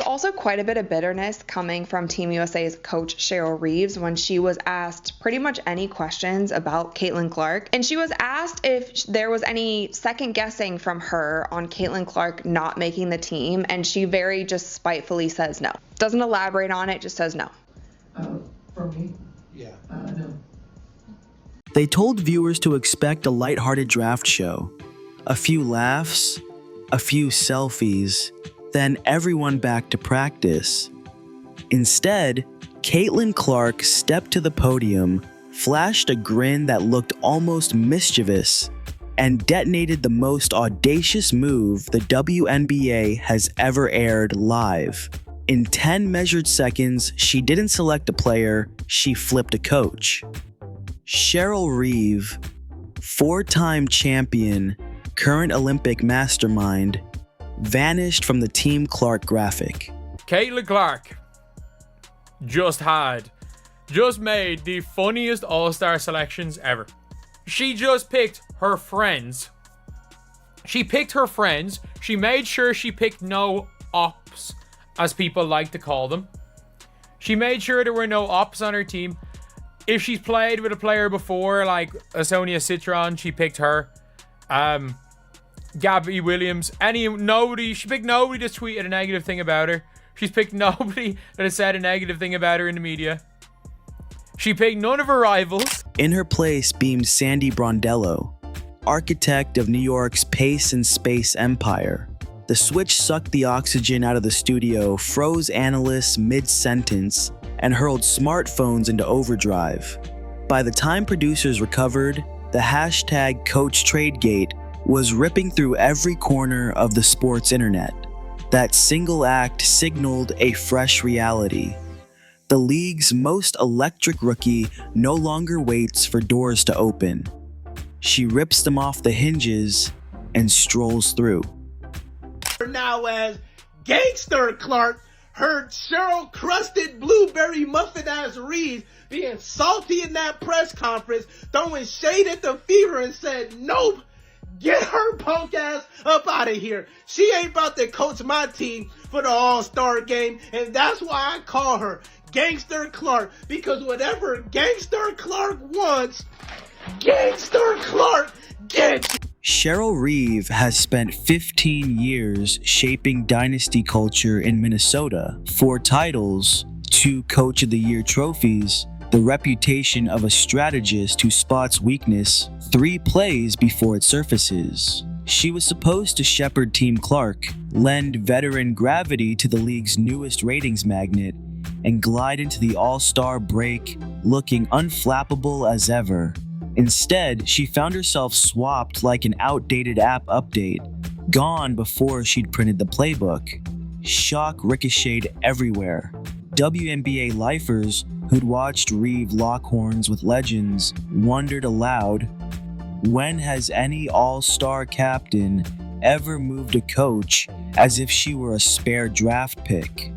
also quite a bit of bitterness coming from Team USA's coach Cheryl Reeves when she was asked pretty much any questions about Caitlin Clark. And she was asked if there was any second guessing from her on Caitlin Clark not making the team, and she very just spitefully says no. Doesn't elaborate on it, just says no. For me? Yeah. No. They told viewers to expect a lighthearted draft show. A few laughs, a few selfies, then everyone back to practice. Instead, Caitlin Clark stepped to the podium, flashed a grin that looked almost mischievous, and detonated the most audacious move the WNBA has ever aired live. In 10 measured seconds, she didn't select a player, she flipped a coach. Cheryl Reeve, 4-time champion, current Olympic mastermind, vanished from the Team Clark graphic. Caitlin Clark just made the funniest all-star selections ever. She just picked her friends. She made sure she picked no ops, as people like to call them. She made sure there were no ops on her team. If she's played with a player before, like Sonia Citron, she picked her. Gabby Williams, she picked nobody that's tweeted a negative thing about her. She's picked nobody that has said a negative thing about her in the media. She picked none of her rivals. In her place beamed Sandy Brondello, architect of New York's pace and space empire. The switch sucked the oxygen out of the studio, froze analysts mid-sentence, and hurled smartphones into overdrive. By the time producers recovered, the hashtag CoachTradeGate was ripping through every corner of the sports internet. That single act signaled a fresh reality. The league's most electric rookie no longer waits for doors to open. She rips them off the hinges and strolls through. Now as Gangster Clark heard Cheryl crusted blueberry muffin ass Reeves being salty in that press conference, throwing shade at the Fever, and said, nope, get her punk ass up out of here. She ain't about to coach my team for the All-Star game, and that's why I call her Gangster Clark, because whatever Gangster Clark wants, Gangster Clark gets. Cheryl Reeve has spent 15 years shaping dynasty culture in Minnesota. 4 titles, 2 Coach of the Year trophies, the reputation of a strategist who spots weakness 3 plays before it surfaces. She was supposed to shepherd Team Clark, lend veteran gravity to the league's newest ratings magnet, and glide into the All-Star break looking unflappable as ever. Instead, she found herself swapped like an outdated app update, gone before she'd printed the playbook. Shock ricocheted everywhere. WNBA lifers who'd watched Reeve lock horns with legends wondered aloud, when has any all-star captain ever moved a coach as if she were a spare draft pick?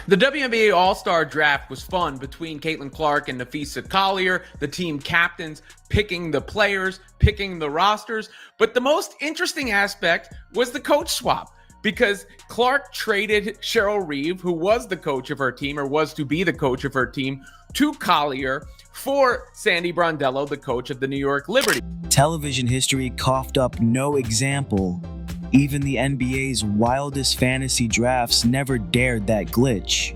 The WNBA All-Star Draft was fun between Caitlin Clark and Nafisa Collier, the team captains, picking the players, picking the rosters. But the most interesting aspect was the coach swap, because Clark traded Cheryl Reeve, who was the coach of her team, or was to be the coach of her team, to Collier for Sandy Brondello, the coach of the New York Liberty. Television history coughed up no example. Even the NBA's wildest fantasy drafts never dared that glitch.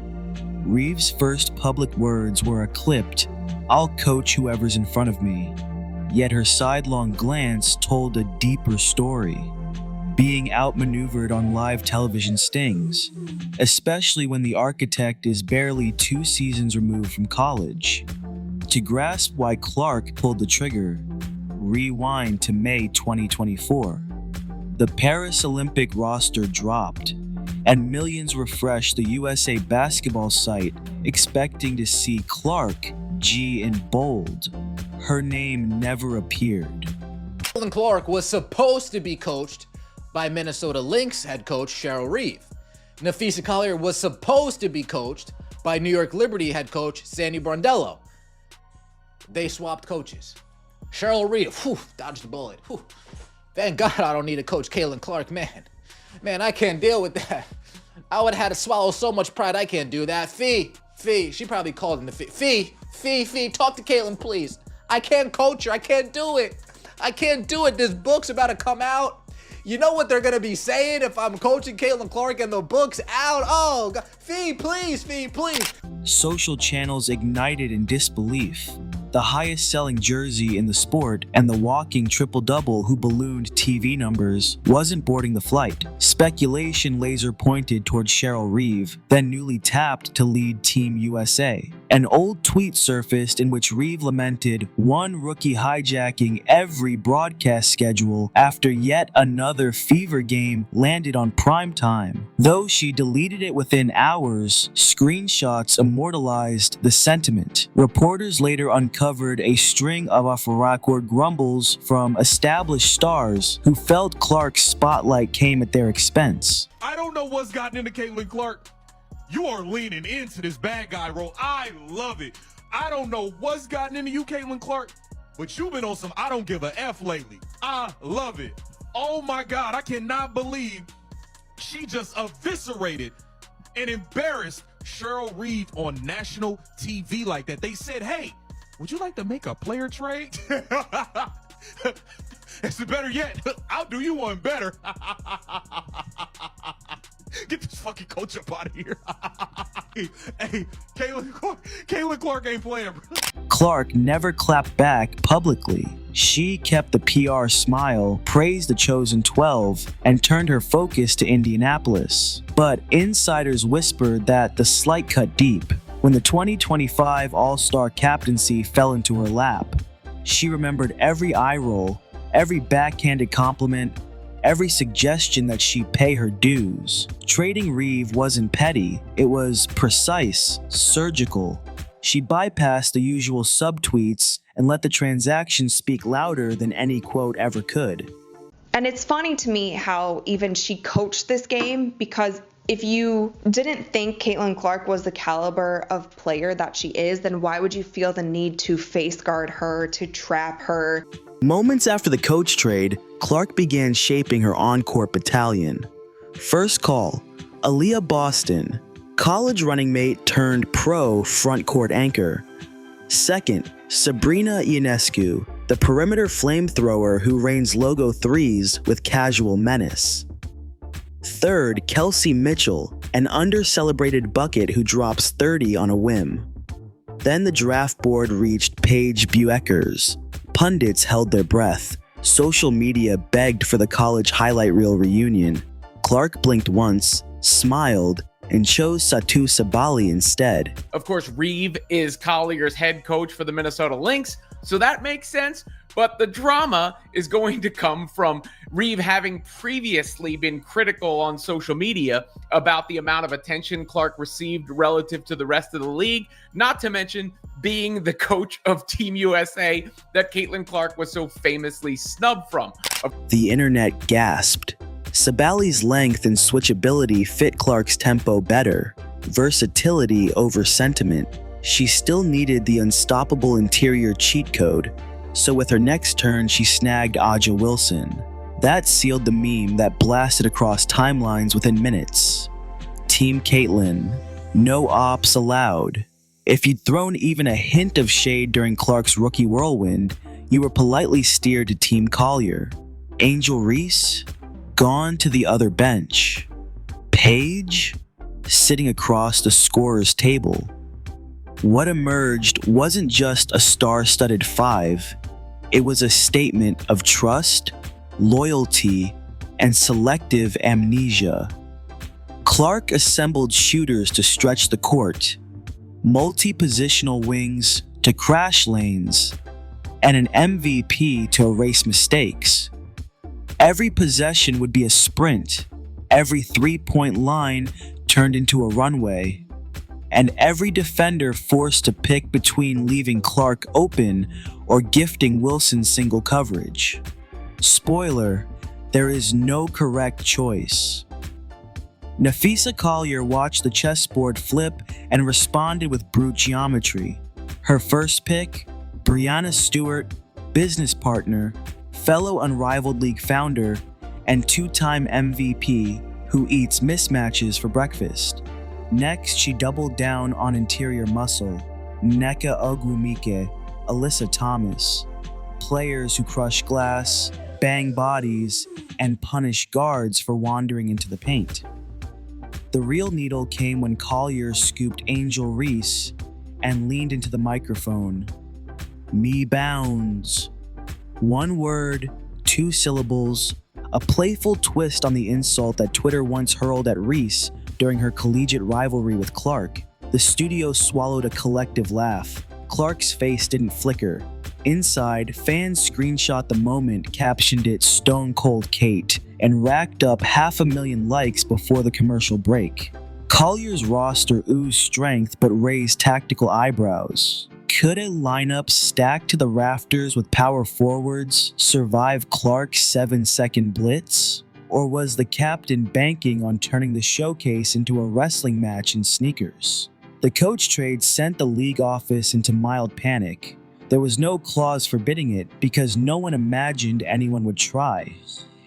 Reeve's first public words were a clipped, "I'll coach whoever's in front of me." Yet her sidelong glance told a deeper story. Being outmaneuvered on live television stings, especially when the architect is barely 2 seasons removed from college. To grasp why Clark pulled the trigger, rewind to May 2024. The Paris Olympic roster dropped, and millions refreshed the USA basketball site expecting to see Clark, G in bold. Her name never appeared. Caitlin Clark was supposed to be coached by Minnesota Lynx head coach Cheryl Reeve. Nafisa Collier was supposed to be coached by New York Liberty head coach Sandy Brondello. They swapped coaches. Cheryl Reeve, dodged the bullet. Thank God I don't need to coach Caitlin Clark, man. Man, I can't deal with that. I would have had to swallow so much pride. I can't do that. Fee, she probably called in the Fee, talk to Caitlin, please. I can't coach her. I can't do it. This book's about to come out. You know what they're going to be saying if I'm coaching Caitlin Clark and the book's out? Oh, God. Fee, please. Social channels ignited in disbelief. The highest selling jersey in the sport and the walking triple-double who ballooned TV numbers wasn't boarding the flight. Speculation laser pointed towards Cheryl Reeve, then newly tapped to lead Team USA. An old tweet surfaced in which Reeve lamented one rookie hijacking every broadcast schedule after yet another fever game landed on prime time. Though she deleted it within hours, screenshots immortalized the sentiment. Reporters later uncovered a string of off-the-record grumbles from established stars who felt Clark's spotlight came at their expense. I don't know what's gotten into Caitlin Clark. You are leaning into this bad guy role. I love it. I don't know what's gotten into you, Caitlin Clark, but you've been on some I don't give a F lately. I love it. Oh my God, I cannot believe she just eviscerated and embarrassed Cheryl Reeve on national TV like that. They said, hey, would you like to make a player trade? It's better yet, I'll do you one better. Get this fucking coach up out of here. Hey, Caitlin Clark ain't playing, bro. Clark never clapped back publicly. She kept the PR smile, praised the chosen 12, and turned her focus to Indianapolis. But insiders whispered that the slight cut deep. When the 2025 All-Star captaincy fell into her lap, she remembered every eye roll, every backhanded compliment, every suggestion that she pay her dues. Trading Reeve wasn't petty, it was precise, surgical. She bypassed the usual subtweets and let the transaction speak louder than any quote ever could. And it's funny to me how even she coached this game, because if you didn't think Caitlin Clark was the caliber of player that she is, then why would you feel the need to face guard her, to trap her? Moments after the coach trade, Clark began shaping her on-court battalion. First call, Aaliyah Boston, college running mate turned pro front court anchor. Second, Sabrina Ionescu, the perimeter flamethrower who rains logo threes with casual menace. Third, Kelsey Mitchell, an under-celebrated bucket who drops 30 on a whim. Then the draft board reached Paige Bueckers. Pundits held their breath. Social media begged for the college highlight reel reunion. Clark blinked once, smiled, and chose Satu Sabali instead. Of course, Reeve is Collier's head coach for the Minnesota Lynx, so that makes sense. But the drama is going to come from Reeve having previously been critical on social media about the amount of attention Clark received relative to the rest of the league, not to mention being the coach of Team USA that Caitlin Clark was so famously snubbed from. The internet gasped. Sabali's length and switchability fit Clark's tempo better. Versatility over sentiment. She still needed the unstoppable interior cheat code. So with her next turn, she snagged Aja Wilson. That sealed the meme that blasted across timelines within minutes. Team Caitlin, no ops allowed. If you'd thrown even a hint of shade during Clark's rookie whirlwind, you were politely steered to Team Collier. Angel Reese, gone to the other bench. Paige, sitting across the scorer's table. What emerged wasn't just a star-studded five, it was a statement of trust, loyalty, and selective amnesia. Clark assembled shooters to stretch the court, multi-positional wings to crash lanes, and an MVP to erase mistakes. Every possession would be a sprint, every three-point line turned into a runway, and every defender forced to pick between leaving Clark open or gifting Wilson single coverage. Spoiler, there is no correct choice. Nafisa Collier watched the chessboard flip and responded with brute geometry. Her first pick, Brianna Stewart, business partner, fellow Unrivaled League founder, and two-time MVP, who eats mismatches for breakfast. Next, she doubled down on interior muscle, Nneka Ogwumike, Alyssa Thomas, players who crush glass, bang bodies, and punish guards for wandering into the paint. The real needle came when Collier scooped Angel Reese and leaned into the microphone. Me bounds. One word, 2 syllables, a playful twist on the insult that Twitter once hurled at Reese during her collegiate rivalry with Clark. The studio swallowed a collective laugh. Clark's face didn't flicker. Inside, fans screenshot the moment, captioned it "Stone Cold Kate," and racked up 500,000 likes before the commercial break. Collier's roster oozed strength but raised tactical eyebrows. Could a lineup stacked to the rafters with power forwards survive Clark's 7-second blitz? Or was the captain banking on turning the showcase into a wrestling match in sneakers? The coach trade sent the league office into mild panic. There was no clause forbidding it because no one imagined anyone would try.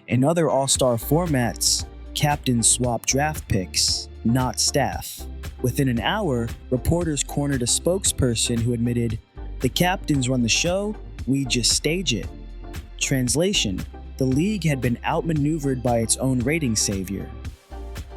In other All-Star formats, captains swap draft picks, not staff. Within an hour, reporters cornered a spokesperson who admitted, "The captains run the show, we just stage it." Translation: the league had been outmaneuvered by its own rating savior.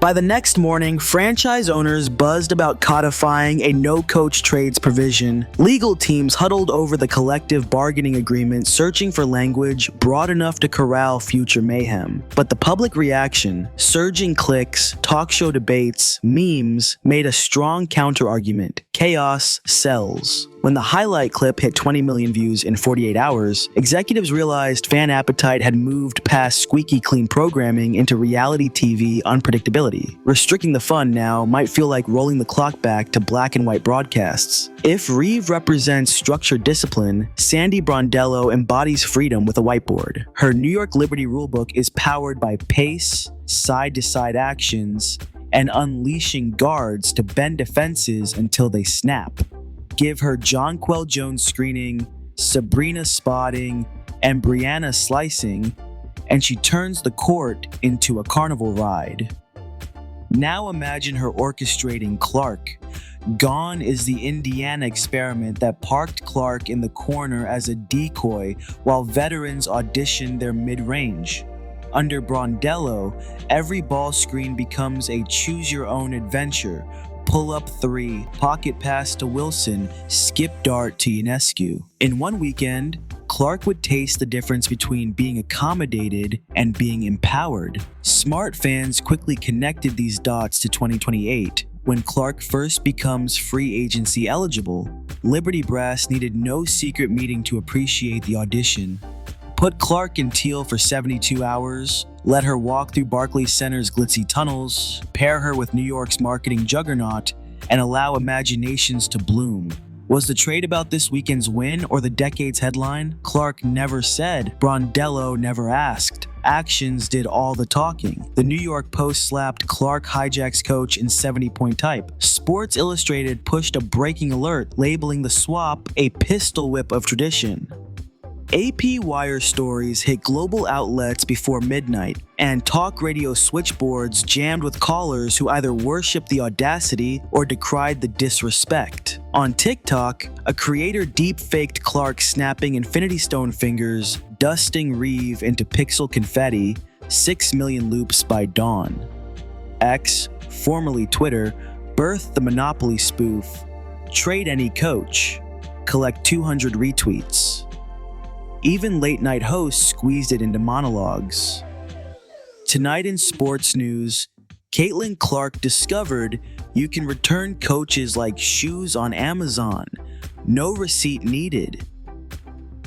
By the next morning, franchise owners buzzed about codifying a no-coach trades provision. Legal teams huddled over the collective bargaining agreement, searching for language broad enough to corral future mayhem. But the public reaction, surging clicks, talk show debates, memes, made a strong counter-argument. Chaos sells. When the highlight clip hit 20 million views in 48 hours, executives realized fan appetite had moved past squeaky clean programming into reality TV unpredictability. Restricting the fun now might feel like rolling the clock back to black and white broadcasts. If Reeve represents structured discipline, Sandy Brondello embodies freedom with a whiteboard. Her New York Liberty rulebook is powered by pace, side-to-side actions, and unleashing guards to bend defenses until they snap. Give her Jonquel Jones screening, Sabrina spotting, and Brianna slicing, and she turns the court into a carnival ride. Now imagine her orchestrating Clark. Gone is the Indiana experiment that parked Clark in the corner as a decoy while veterans auditioned their mid-range. Under Brondello, every ball screen becomes a choose-your-own-adventure. Pull-up 3, pocket pass to Wilson, skip dart to Ionescu. In one weekend, Clark would taste the difference between being accommodated and being empowered. Smart fans quickly connected these dots to 2028, when Clark first becomes free agency eligible. Liberty Brass needed no secret meeting to appreciate the audition. Put Clark in teal for 72 hours, let her walk through Barclays Center's glitzy tunnels, pair her with New York's marketing juggernaut, and allow imaginations to bloom. Was the trade about this weekend's win or the decade's headline? Clark never said. Brondello never asked. Actions did all the talking. The New York Post slapped "Clark hijacks coach" in 70-point type. Sports Illustrated pushed a breaking alert, labeling the swap a pistol whip of tradition. AP Wire stories hit global outlets before midnight, and talk radio switchboards jammed with callers who either worshipped the audacity or decried the disrespect. On TikTok, a creator deep-faked Clark snapping Infinity Stone fingers, dusting Reeve into pixel confetti, 6 million loops by dawn. X, formerly Twitter, birthed the Monopoly spoof, "Trade any coach, collect 200 retweets." Even late-night hosts squeezed it into monologues. Tonight in sports news, Caitlin Clark discovered you can return coaches like shoes on Amazon, no receipt needed.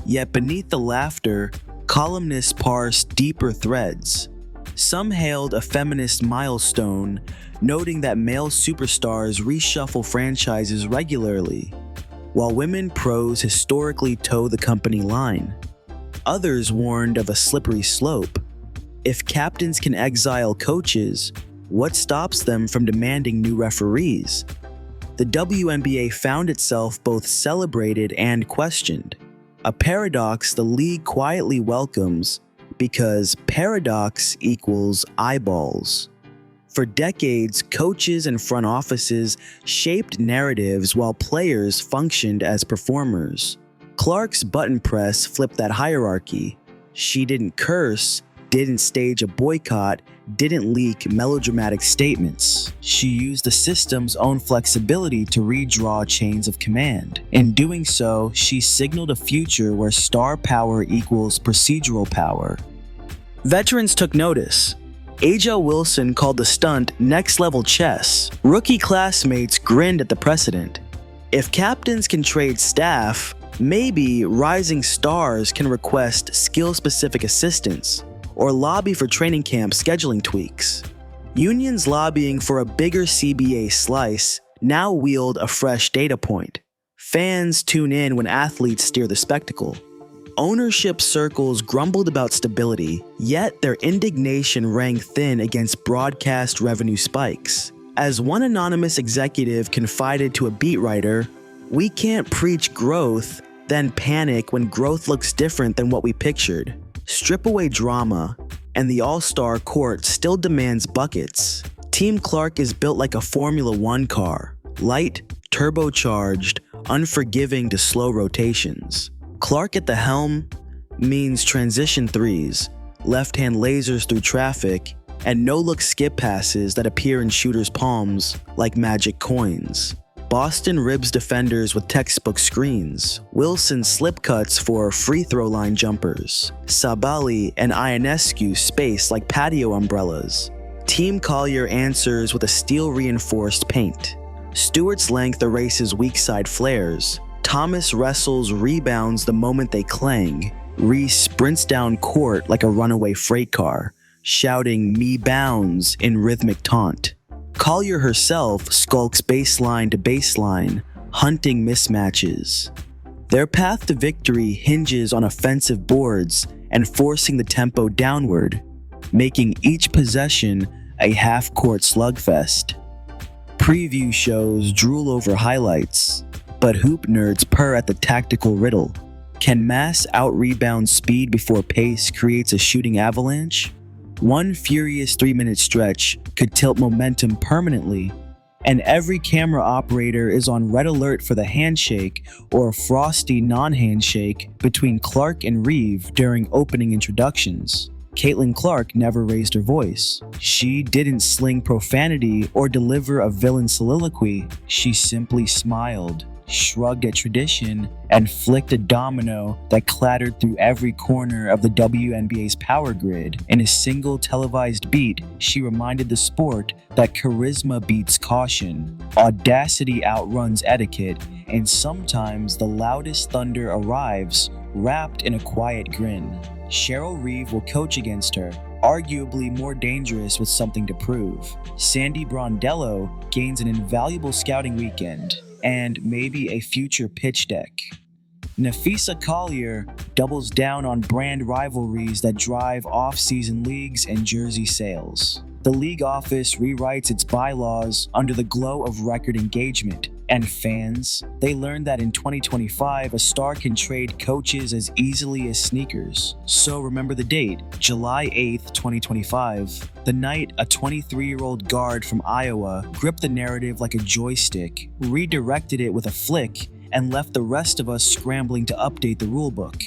Yet beneath the laughter, columnists parsed deeper threads. Some hailed a feminist milestone, noting that male superstars reshuffle franchises regularly, while women pros historically toe the company line. Others warned of a slippery slope. If captains can exile coaches, what stops them from demanding new referees? The WNBA found itself both celebrated and questioned, a paradox the league quietly welcomes because paradox equals eyeballs. For decades, coaches and front offices shaped narratives while players functioned as performers. Clark's button press flipped that hierarchy. She didn't curse, didn't stage a boycott, didn't leak melodramatic statements. She used the system's own flexibility to redraw chains of command. In doing so, she signaled a future where star power equals procedural power. Veterans took notice. A.J. Wilson called the stunt next-level chess. Rookie classmates grinned at the precedent. If captains can trade staff, maybe rising stars can request skill-specific assistance or lobby for training camp scheduling tweaks. Unions lobbying for a bigger CBA slice now wield a fresh data point. Fans tune in when athletes steer the spectacle. Ownership circles grumbled about stability, yet their indignation rang thin against broadcast revenue spikes. As one anonymous executive confided to a beat writer, "We can't preach growth, then panic when growth looks different than what we pictured. Strip away drama, and the all-star court still demands buckets. Team Clark is built like a Formula One car, light, turbocharged, unforgiving to slow rotations. Clark at the helm means transition threes, left-hand lasers through traffic, and no-look skip passes that appear in shooters' palms like magic coins. Boston ribs defenders with textbook screens, Wilson slip cuts for free throw line jumpers, Sabali and Ionescu space like patio umbrellas. Team Collier answers with a steel-reinforced paint. Stewart's length erases weak side flares. Thomas wrestles rebounds the moment they clang. Reese sprints down court like a runaway freight car, shouting "me bounds" in rhythmic taunt. Collier herself skulks baseline to baseline, hunting mismatches. Their path to victory hinges on offensive boards and forcing the tempo downward, making each possession a half-court slugfest. Preview shows drool over highlights, but hoop nerds purr at the tactical riddle. Can mass out-rebound speed before pace creates a shooting avalanche? One furious 3-minute stretch could tilt momentum permanently, and every camera operator is on red alert for the handshake or frosty non-handshake between Clark and Reeve during opening introductions. Caitlin Clark never raised her voice. She didn't sling profanity or deliver a villain soliloquy. She simply smiled, shrugged at tradition, and flicked a domino that clattered through every corner of the WNBA's power grid. In a single televised beat, she reminded the sport that charisma beats caution, audacity outruns etiquette, and sometimes the loudest thunder arrives wrapped in a quiet grin. Cheryl Reeve will coach against her, arguably more dangerous with something to prove. Sandy Brondello gains an invaluable scouting weekend, and maybe a future pitch deck. Nafisa Collier doubles down on brand rivalries that drive off-season leagues and jersey sales. The league office rewrites its bylaws under the glow of record engagement. And fans, they learned that in 2025, a star can trade coaches as easily as sneakers. So remember the date, July 8th, 2025. The night a 23-year-old guard from Iowa gripped the narrative like a joystick, redirected it with a flick, and left the rest of us scrambling to update the rulebook.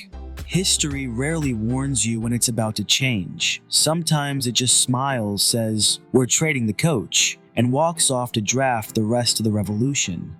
History rarely warns you when it's about to change. Sometimes it just smiles, says, "We're trading the coach," and walks off to draft the rest of the revolution.